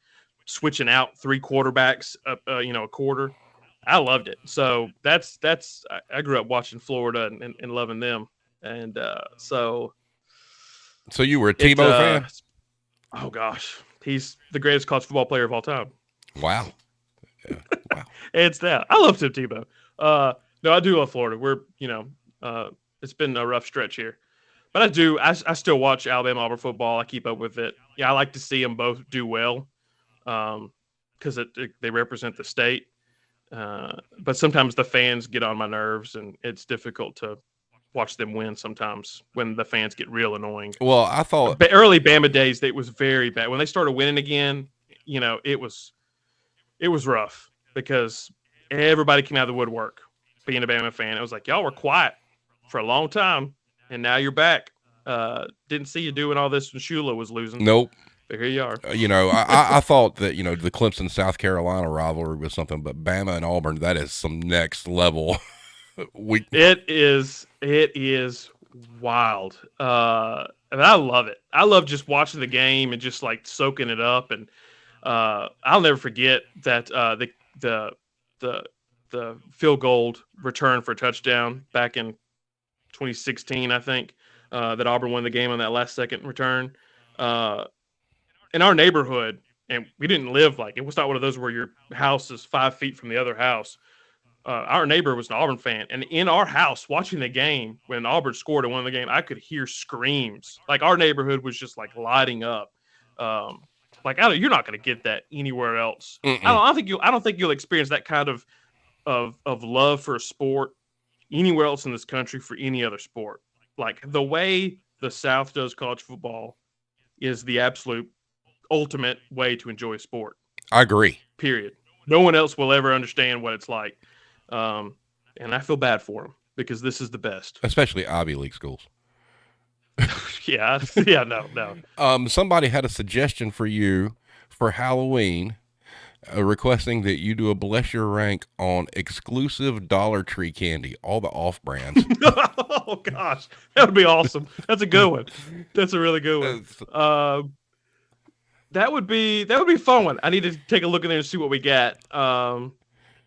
switching out three quarterbacks, a quarter. I loved it. So I grew up watching Florida and loving them. And So you were a it, Tebow fan? oh gosh, he's the greatest college football player of all time. Wow. Yeah. Wow. It's that. I love Tim Tebow. No, I do love Florida. It's been a rough stretch here, but I do. I still watch Alabama Auburn football. I keep up with it. Yeah, I like to see them both do well, because they represent the state. But sometimes the fans get on my nerves, and it's difficult to watch them win sometimes when the fans get real annoying. Well, I thought But early Bama days, it was very bad. When they started winning again, it was rough because everybody came out of the woodwork being a Bama fan. It was like, y'all were quiet for a long time, and now you're back. Didn't see you doing all this when Shula was losing. nope. But here you are. I thought that the Clemson South Carolina rivalry was something, but Bama and Auburn, that is some next level. It is wild. And I love it. I love just watching the game and just like soaking it up. And I'll never forget that the field goal return for a touchdown back in 2016, I think, that Auburn won the game on that last second return. Uh, in our neighborhood, and we didn't live like it was not one of those where your house is 5 feet from the other house. Our neighbor was an Auburn fan, and in our house, watching the game when Auburn scored and won the game, I could hear screams. Like our neighborhood was just like lighting up. Um, like you're not going to get that anywhere else. Mm-mm. I don't think you'll experience that kind of love for a sport anywhere else in this country for any other sport. Like the way the South does college football is the absolute ultimate way to enjoy sport. I agree. Period. No one else will ever understand what it's like. And I feel bad for them because this is the best. Especially Ivy League schools. Yeah, no. Somebody had a suggestion for you for Halloween, requesting that you do a bless your rank on exclusive Dollar Tree candy, all the off brands. Oh gosh, that would be awesome. That's a good one. That's a really good one. That would be a fun one. I need to take a look in there and see what we got. But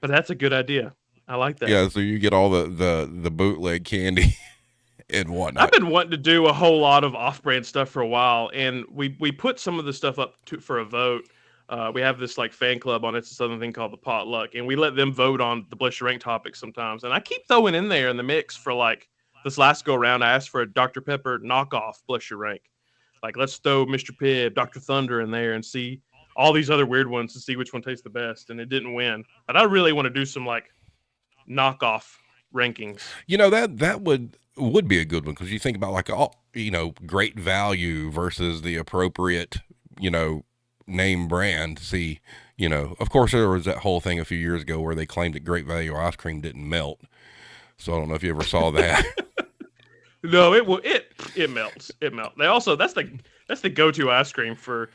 that's a good idea. I like that. Yeah, so you get all the bootleg candy and whatnot. I've been wanting to do a whole lot of off-brand stuff for a while, and we put some of the stuff up for a vote. We have this like fan club on It's a Southern thing called the Potluck, and we let them vote on the Bless Your Rank topics sometimes. And I keep throwing in there in the mix for like this last go around. I asked for a Dr. Pepper knockoff Bless Your Rank. Like let's throw Mr. Pibb, Dr. Thunder in there and see all these other weird ones to see which one tastes the best. And it didn't win, but I really want to do some like knockoff rankings. You know, that would be a good one, because you think about like great value versus the appropriate name brand. See, of course there was that whole thing a few years ago where they claimed that Great Value ice cream didn't melt. So I don't know if you ever saw that. No, it melts. It melts. They also that's the go-to ice cream for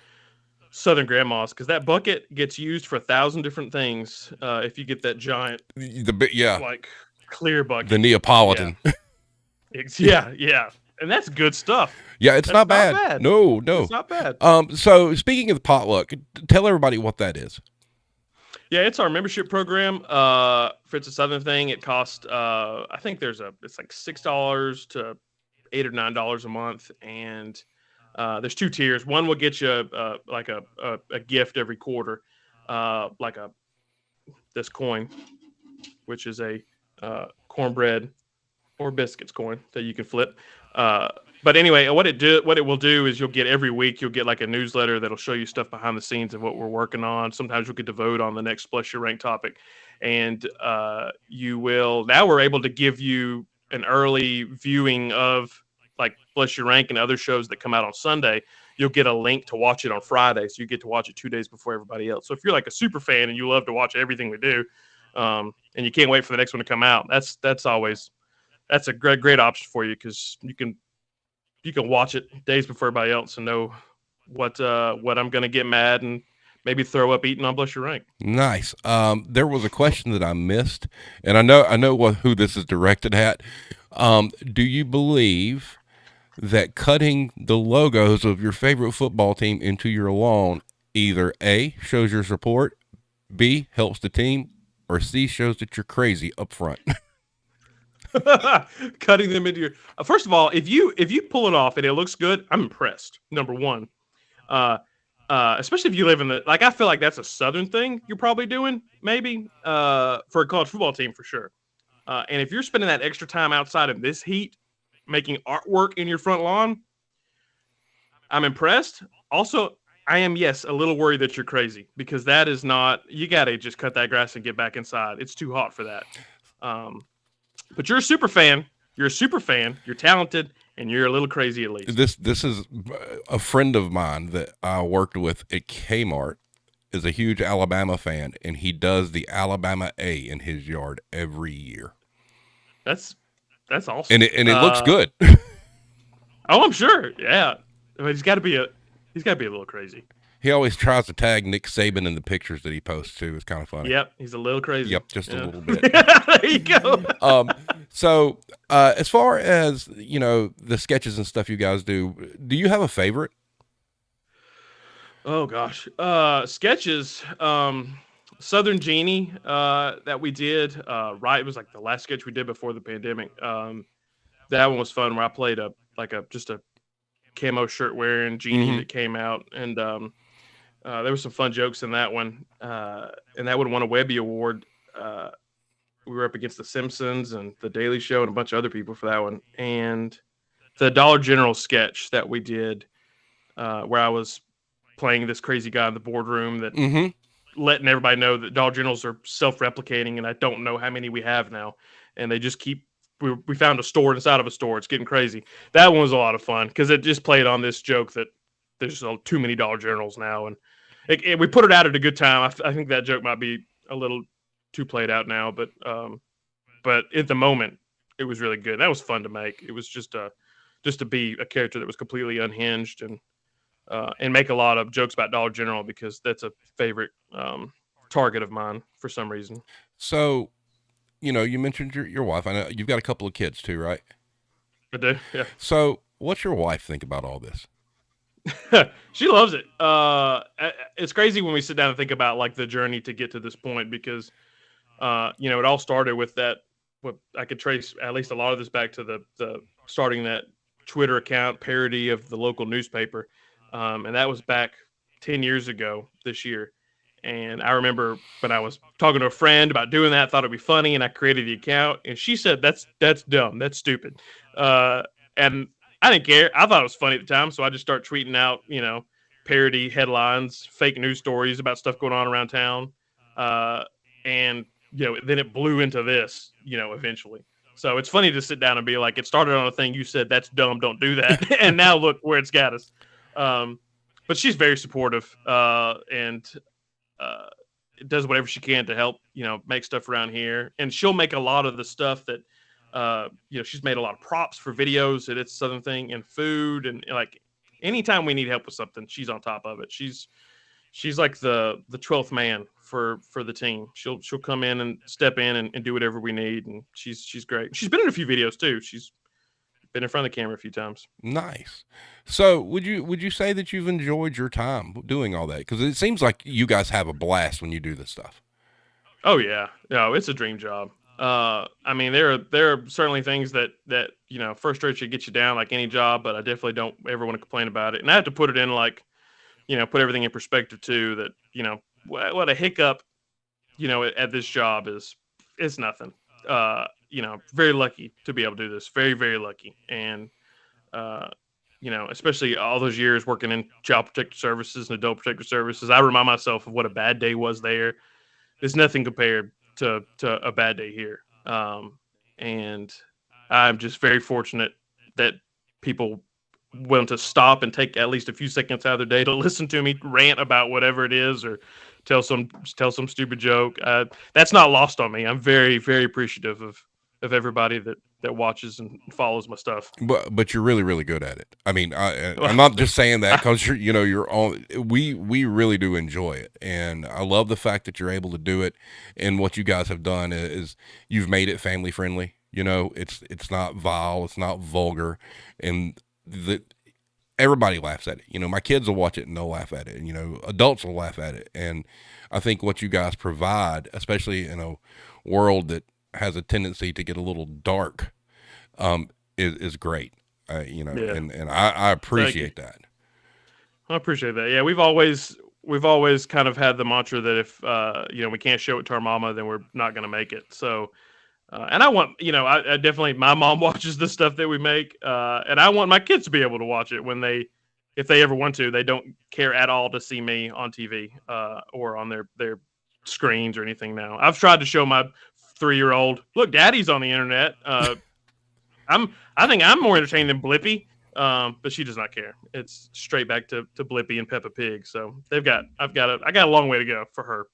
Southern grandmas, because that bucket gets used for 1,000 different things. If you get that giant, like clear bucket, the Neapolitan. Yeah, and that's good stuff. Yeah, it's not bad. No, it's not bad. So speaking of the potluck, tell everybody what that is. Yeah, it's our membership program. For It's a Southern thing, it costs I think it's like $6 to $8 or $9 a month, and there's two tiers. One will get you like a gift every quarter, like this coin, which is a cornbread or biscuits coin that you can flip. But anyway, what it will do is you'll get every week, you'll get like a newsletter that'll show you stuff behind the scenes of what we're working on. Sometimes you'll get to vote on the next Bless Your Rank topic. And now we're able to give you an early viewing of like Bless Your Rank and other shows that come out on Sunday. You'll get a link to watch it on Friday. So you get to watch it 2 days before everybody else. So if you're like a super fan and you love to watch everything we do, and you can't wait for the next one to come out, that's a great option for you, because you can watch it days before everybody else and know what I'm going to get mad and maybe throw up eating on Bless Your Rank. Nice. There was a question that I missed, and I know who this is directed at. Do you believe that cutting the logos of your favorite football team into your lawn either A, shows your support, B, helps the team, or C, shows that you're crazy up front? Cutting them into your first of all, if you pull it off and it looks good, I'm impressed. Number one, especially if you live in I feel like that's a Southern thing you're probably doing, maybe for a college football team for sure. And if you're spending that extra time outside of this heat making artwork in your front lawn, I'm impressed. Also, I am, yes, a little worried that you're crazy, because that is not, you got to just cut that grass and get back inside. It's too hot for that. But you're a super fan. You're a super fan. You're talented, and you're a little crazy at least. This is a friend of mine that I worked with at Kmart is a huge Alabama fan, and he does the Alabama A in his yard every year. That's awesome. And it looks good. Oh, I'm sure. Yeah. I mean, he's got to be a little crazy. He always tries to tag Nick Saban in the pictures that he posts too. It's kind of funny. Yep, he's a little crazy. Yep, just a little bit. There you go. So as far as the sketches and stuff you guys do you have a favorite? Oh gosh, sketches. Southern Genie that we did. Right, it was like the last sketch we did before the pandemic. That one was fun where I played just a camo shirt wearing Genie Mm-hmm. that came out, and there were some fun jokes in that one. And that one won a Webby Award. We were up against The Simpsons and The Daily Show and a bunch of other people for that one. And the Dollar General sketch that we did, where I was playing this crazy guy in the boardroom that Mm-hmm. letting everybody know that Dollar Generals are self-replicating, and I don't know how many we have now, and they just keep. We found a store inside of a store. It's getting crazy. That one was a lot of fun because it just played on this joke that there's too many Dollar Generals now, and we put it out at a good time. I think that joke might be a little too played out now, but at the moment it was really good. That was fun to make. It was just to be a character that was completely unhinged and make a lot of jokes about Dollar General because that's a favorite target of mine for some reason. So, you mentioned your wife. I know you've got a couple of kids too, right? I do, yeah. So, what's your wife think about all this? She loves it. It's crazy when we sit down and think about like the journey to get to this point because, it all started with that. What I could trace at least a lot of this back to the starting that Twitter account parody of the local newspaper, and that was back 10 years ago this year. And I remember when I was talking to a friend about doing that, thought it'd be funny, and I created the account, and she said, "That's dumb, that's stupid," and I didn't care. I thought it was funny at the time, so I just start tweeting out, parody headlines, fake news stories about stuff going on around town, and then it blew into this, eventually. So it's funny to sit down and be like, it started on a thing you said, "That's dumb, don't do that," and now look where it's got us. But she's very supportive, and does whatever she can to help, make stuff around here. And she'll make a lot of the stuff that, she's made a lot of props for videos at It's Southern Thing and food. And like anytime we need help with something, she's on top of it. She's like the 12th man for the team. She'll come in and step in and do whatever we need. And she's great. She's been in a few videos too. She's been in front of the camera a few times. Nice. So, would you say that you've enjoyed your time doing all that? Because it seems like you guys have a blast when you do this stuff. Oh yeah, no, it's a dream job. I mean, there are certainly things that frustrate you, get you down like any job, but I definitely don't ever want to complain about it. And I have to put it in like, put everything in perspective too. That what a hiccup, at this job is nothing. Very lucky to be able to do this. Very, very lucky. And, especially all those years working in child protective services and adult protective services, I remind myself of what a bad day was there. There's nothing compared to a bad day here. And I'm just very fortunate that people willing to stop and take at least a few seconds out of their day to listen to me rant about whatever it is or tell some stupid joke. That's not lost on me. I'm very, very appreciative of everybody that watches and follows my stuff. But you're really, really good at it. I mean, I'm not just saying that because you're on. We really do enjoy it, and I love the fact that you're able to do it. And what you guys have done is you've made it family friendly. It's not vile, it's not vulgar, and everybody laughs at it. My kids will watch it and they'll laugh at it, and adults will laugh at it. And I think what you guys provide, especially in a world that has a tendency to get a little dark, is great. Yeah. And I appreciate that. I appreciate that. Yeah, we've always kind of had the mantra that if we can't show it to our mama, then we're not going to make it. So, and I want I definitely, my mom watches the stuff that we make, and I want my kids to be able to watch it if they ever want to. They don't care at all to see me on TV or on their screens or anything. Now, I've tried to show my 3-year-old, look, Daddy's on the internet. I think I'm more entertaining than Blippi, but she does not care. It's straight back to Blippi and Peppa Pig. So I got a long way to go for her.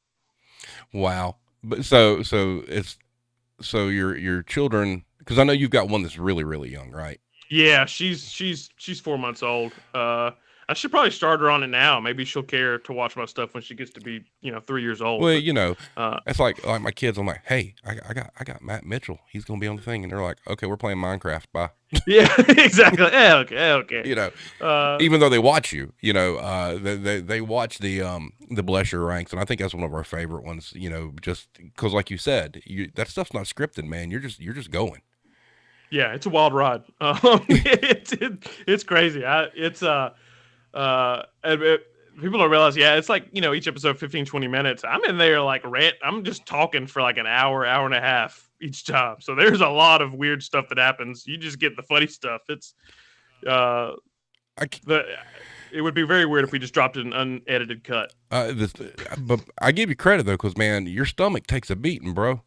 Wow. But so your children, because I know you've got one that's really, really young, right? Yeah, she's 4 months old. I should probably start her on it now. Maybe she'll care to watch my stuff when she gets to be 3 years old. Well, it's like my kids. I'm like, hey, I got Matt Mitchell. He's gonna be on the thing, and they're like, okay, we're playing Minecraft. Bye. Yeah, exactly. Yeah, okay. Even though they watch you, they watch the Bless Your Ranks, and I think that's one of our favorite ones. Just because, like you said, that stuff's not scripted, man. You're just going. Yeah, it's a wild ride. It's crazy. People don't realize. Yeah, it's like each episode 15, 20 minutes. I'm in there like rant. I'm just talking for like an hour, hour and a half each time. So there's a lot of weird stuff that happens. You just get the funny stuff. It's uh I, the it would be very weird if we just dropped an unedited cut. but I give you credit though, because man, your stomach takes a beating, bro.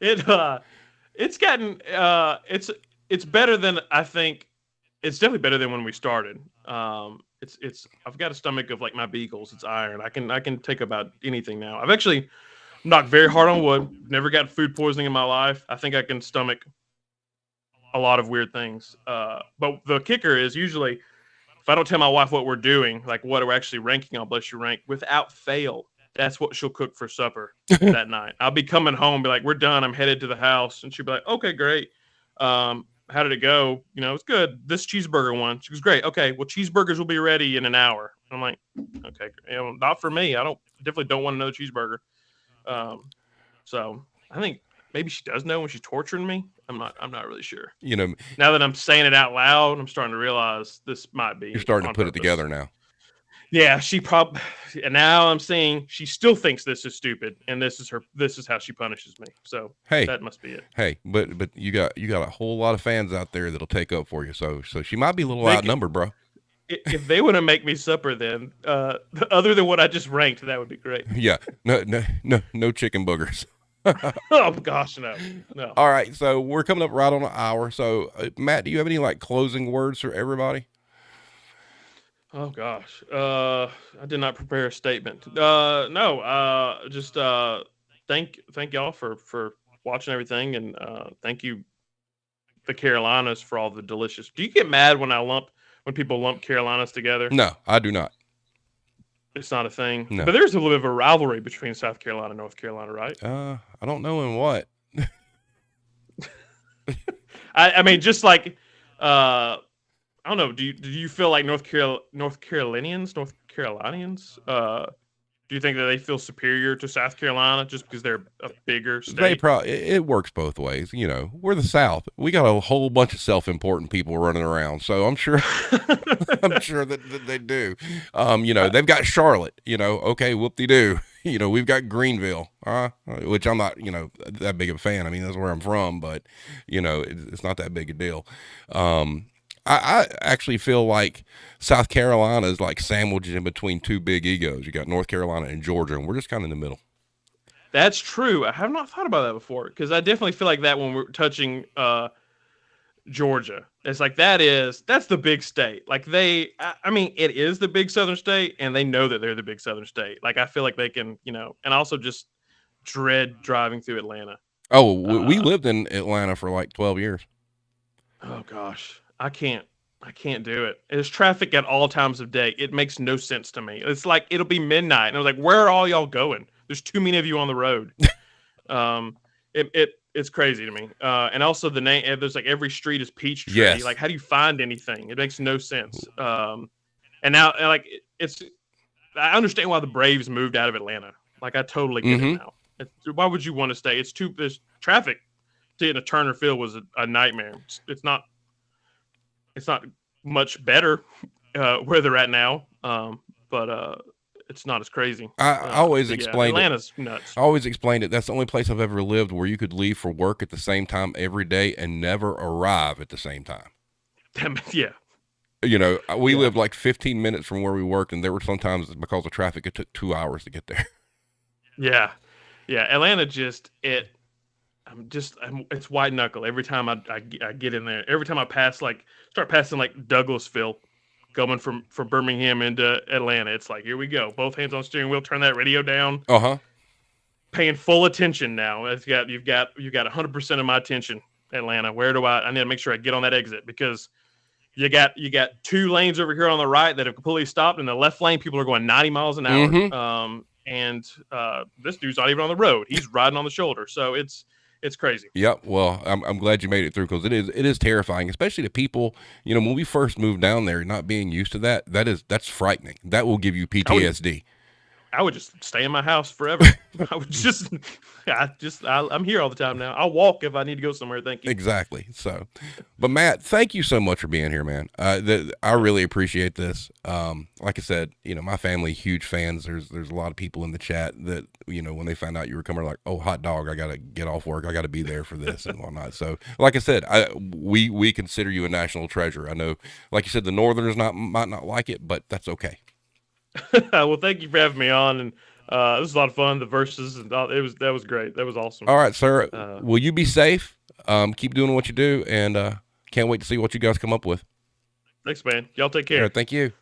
It's gotten it's better than I think. It's definitely better than when we started. It's I've got a stomach of like my beagles. It's iron. I can take about anything now. I've actually knocked very hard on wood. Never got food poisoning in my life. I think I can stomach a lot of weird things. But the kicker is usually if I don't tell my wife what we're doing, like what we're actually ranking on Bless Your Rank, without fail, that's what she'll cook for supper that night. I'll be coming home, be like, we're done. I'm headed to the house. And she'll be like, okay, great. How did it go? It's good. This cheeseburger one. She goes, great. Okay. Well, cheeseburgers will be ready in an hour. I'm like, okay, not for me. Definitely don't want another cheeseburger. So I think maybe she does know when she's torturing me. I'm not really sure. Now that I'm saying it out loud, I'm starting to realize this might be. You're starting to put it together now. Yeah, and now I'm seeing she still thinks this is stupid, and this is how she punishes me. So hey, that must be it. Hey, but you got a whole lot of fans out there that'll take up for you. So she might be a little outnumbered, bro. If they want to make me supper, then other than what I just ranked, that would be great. Yeah, no chicken boogers. Oh gosh, no. All right, so we're coming up right on an hour. So Matt, do you have any like closing words for everybody? Oh gosh, I did not prepare a statement. No, just thank y'all for watching everything, and thank you, the Carolinas, for all the delicious. Do you get mad when people lump Carolinas together? No, I do not. It's not a thing. No. But there's a little bit of a rivalry between South Carolina and North Carolina, right? I don't know in what. I mean, just like I don't know. Do you feel like North Carolinians? Do you think that they feel superior to South Carolina just because they're a bigger state? It works both ways. We're the South. We got a whole bunch of self-important people running around, so I'm sure that they do. They've got Charlotte. Okay, whoop-de-doo. We've got Greenville, which I'm not, that big of a fan. I mean, that's where I'm from, but it's not that big a deal. I actually feel like South Carolina is like sandwiched in between two big egos. You got North Carolina and Georgia, and we're just kind of in the middle. That's true. I have not thought about that before, because I definitely feel like that when we're touching Georgia. It's like that's the big state. Like I mean, it is the big southern state, and they know that they're the big southern state. Like I feel like they can, and also just dread driving through Atlanta. Oh, we lived in Atlanta for like 12 years. Oh gosh. I can't do it. There's traffic at all times of day. It makes no sense to me. It's like it'll be midnight, and I was like, "Where are all y'all going? There's too many of you on the road." It's crazy to me. And also the name. There's like every street is Peachtree. Yes. Like, how do you find anything? It makes no sense. And now, like, I understand why the Braves moved out of Atlanta. Like, I totally get it now. Why would you want to stay? There's traffic to get to Turner Field was a nightmare. It's not much better where they're at now, but it's not as crazy. I always explained Atlanta's nuts. I always explained it. That's the only place I've ever lived where you could leave for work at the same time every day and never arrive at the same time. Yeah. We lived like 15 minutes from where we worked, and there were sometimes, because of traffic, it took 2 hours to get there. Yeah. Atlanta it's white knuckle every time I get in there. Every time I start passing like Douglasville, going from Birmingham into Atlanta, it's like, here we go, both hands on steering wheel, turn that radio down. Paying full attention now. You've got 100% of my attention, Atlanta. Where do I need to make sure I get on that exit, because you got 2 lanes over here on the right that have completely stopped. In the left lane, people are going 90 miles an hour. And this dude's not even on the road; he's riding on the shoulder. So it's crazy. Yep. Well, I'm glad you made it through, because it is terrifying, especially to people. When we first moved down there, not being used to that's frightening. That will give you PTSD. I would just stay in my house forever. I would I'm here all the time now. I'll walk if I need to go somewhere. Thank you. Exactly. So, but Matt, thank you so much for being here, man. I really appreciate this. Like I said, my family, huge fans. There's a lot of people in the chat that, when they found out you were coming, are like, oh, hot dog, I got to get off work. I got to be there for this and whatnot. So, like I said, we consider you a national treasure. I know, like you said, the Northerners might not like it, but that's okay. Well, thank you for having me on, and this was a lot of fun. The verses and all, that was great. That was awesome. All right, sir. Will you be safe? Keep doing what you do, and can't wait to see what you guys come up with. Thanks, man. Y'all take care. All right, thank you.